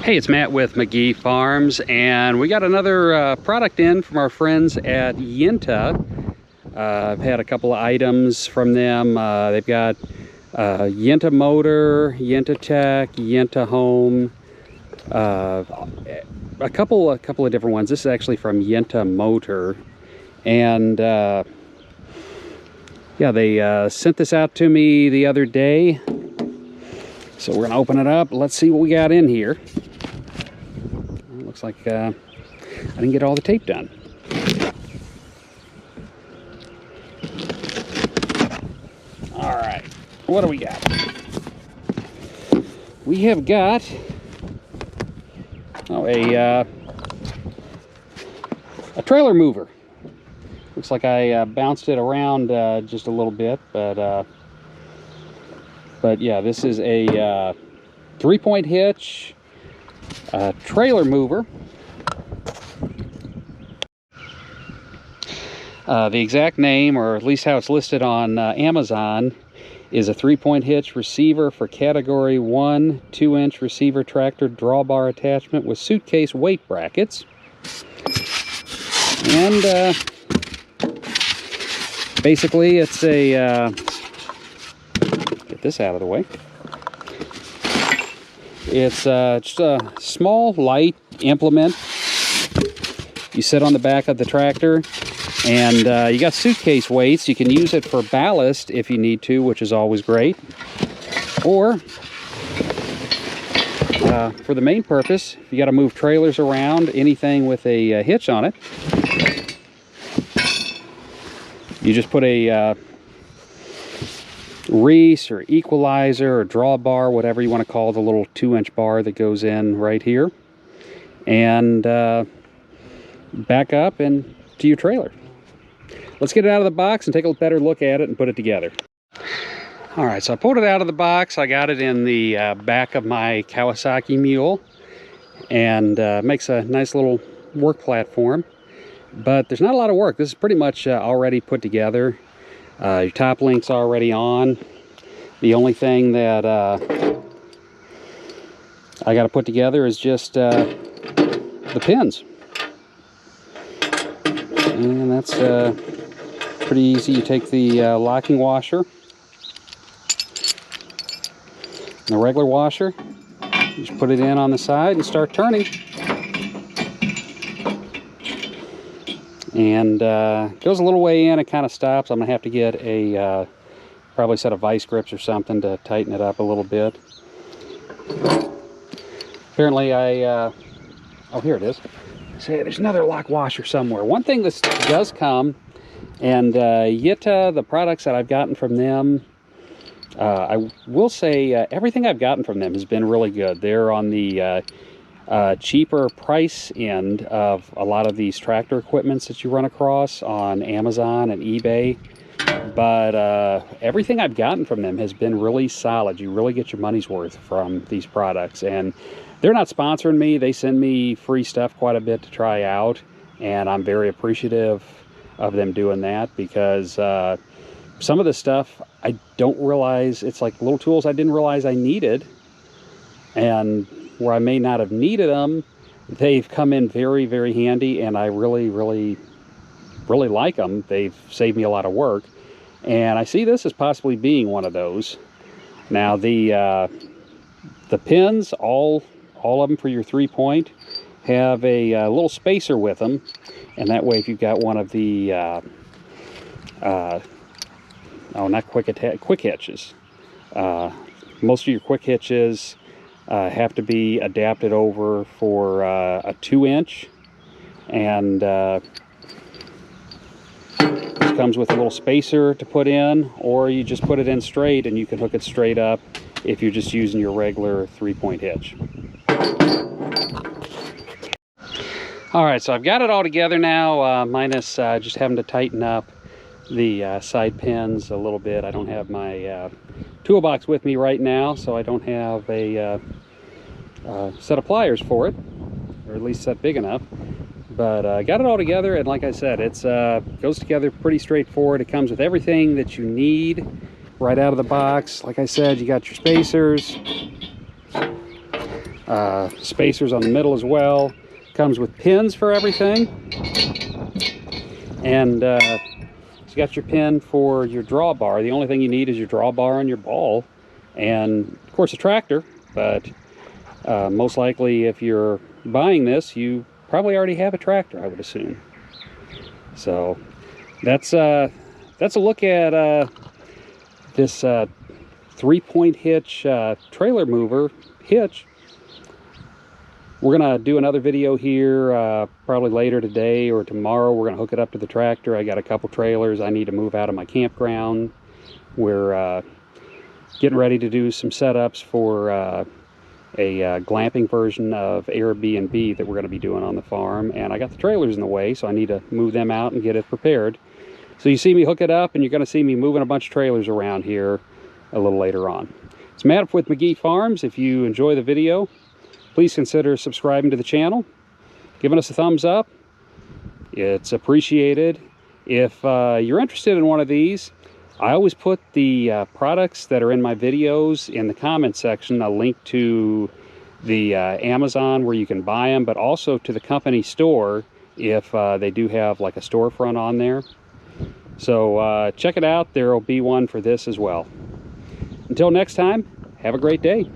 Hey, it's Matt with McGee Farms, and we got another product in from our friends at YINTA. I've had a couple of items from them. They've got YITAMOTOR, YINTATECH, YINTA Home, a couple of different ones. This is actually from YITAMOTOR, and yeah, they sent this out to me the other day. So we're gonna open it up. Let's see what we got in here. Looks like I didn't get all the tape done. All right, what do we got? We have got a trailer mover. Looks like I bounced it around just a little bit, but yeah, this is a 3-point hitch trailer mover. The exact name, or at least how it's listed on Amazon, is a 3-point hitch receiver for category 1 2-inch receiver tractor drawbar attachment with suitcase weight brackets. And basically it's a get this out of the way. It's just a small, light implement. You sit on the back of the tractor, and you got suitcase weights. You can use it for ballast if you need to, which is always great. Or for the main purpose, if you got to move trailers around, anything with a hitch on it, you just put a reese or equalizer or drawbar, whatever you want to call the little 2-inch bar that goes in right here, and back up and to your trailer. Let's get it out of the box and take a better look at it and put it together. All right, so I pulled it out of the box. I got it in the back of my Kawasaki Mule, and makes a nice little work platform, but there's not a lot of work. This is pretty much already put together. Your top link's already on. The only thing that I got to put together is just the pins. And that's pretty easy. You take the locking washer, and the regular washer, you just put it in on the side and start turning. And goes a little way in, it kind of stops. I'm gonna have to get a probably a set of vice grips or something to tighten it up a little bit. Apparently oh, here it is. See, there's another lock washer somewhere. One thing that does come, and YITA, the products that I've gotten from them, I will say everything I've gotten from them has been really good. They're on the cheaper price end of a lot of these tractor equipments that you run across on Amazon and eBay, but everything I've gotten from them has been really solid. You really get your money's worth from these products, and they're not sponsoring me. They send me free stuff quite a bit to try out, and I'm very appreciative of them doing that, because some of the stuff I don't realize, it's like little tools I didn't realize I needed, and where I may not have needed them, they've come in very, very handy, and I really, really, really like them. They've saved me a lot of work, and I see this as possibly being one of those. Now the pins, all of them for your 3-point, have a little spacer with them, and that way if you've got one of the not quick hitches. Most of your quick hitches have to be adapted over for a 2-inch, and this comes with a little spacer to put in, or you just put it in straight and you can hook it straight up if you're just using your regular 3-point hitch. All right, so I've got it all together now, minus just having to tighten up the side pins a little bit. I don't have my toolbox with me right now, so I don't have a set of pliers for it, or at least set big enough. But I got it all together, and like I said, it's goes together pretty straightforward. It comes with everything that you need right out of the box. Like I said, you got your spacers, spacers on the middle as well. Comes with pins for everything. And you got your pin for your drawbar. The only thing you need is your drawbar and your ball, and of course a tractor. But most likely, if you're buying this, you probably already have a tractor, I would assume. So that's a look at this 3-point hitch trailer mover hitch. We're gonna do another video here probably later today or tomorrow. We're gonna hook it up to the tractor. I got a couple trailers I need to move out of my campground. We're getting ready to do some setups for a glamping version of Airbnb that we're going to be doing on the farm, and I got the trailers in the way, so I need to move them out and get it prepared. So you see me hook it up, and you're going to see me moving a bunch of trailers around here a little later on. It's Matt with McGee Farms. If you enjoy the video, please consider subscribing to the channel, giving us a thumbs up. It's appreciated. If you're interested in one of these, I always put the products that are in my videos in the comment section, a link to the Amazon where you can buy them, but also to the company store if they do have like a storefront on there. So check it out. There will be one for this as well. Until next time, have a great day.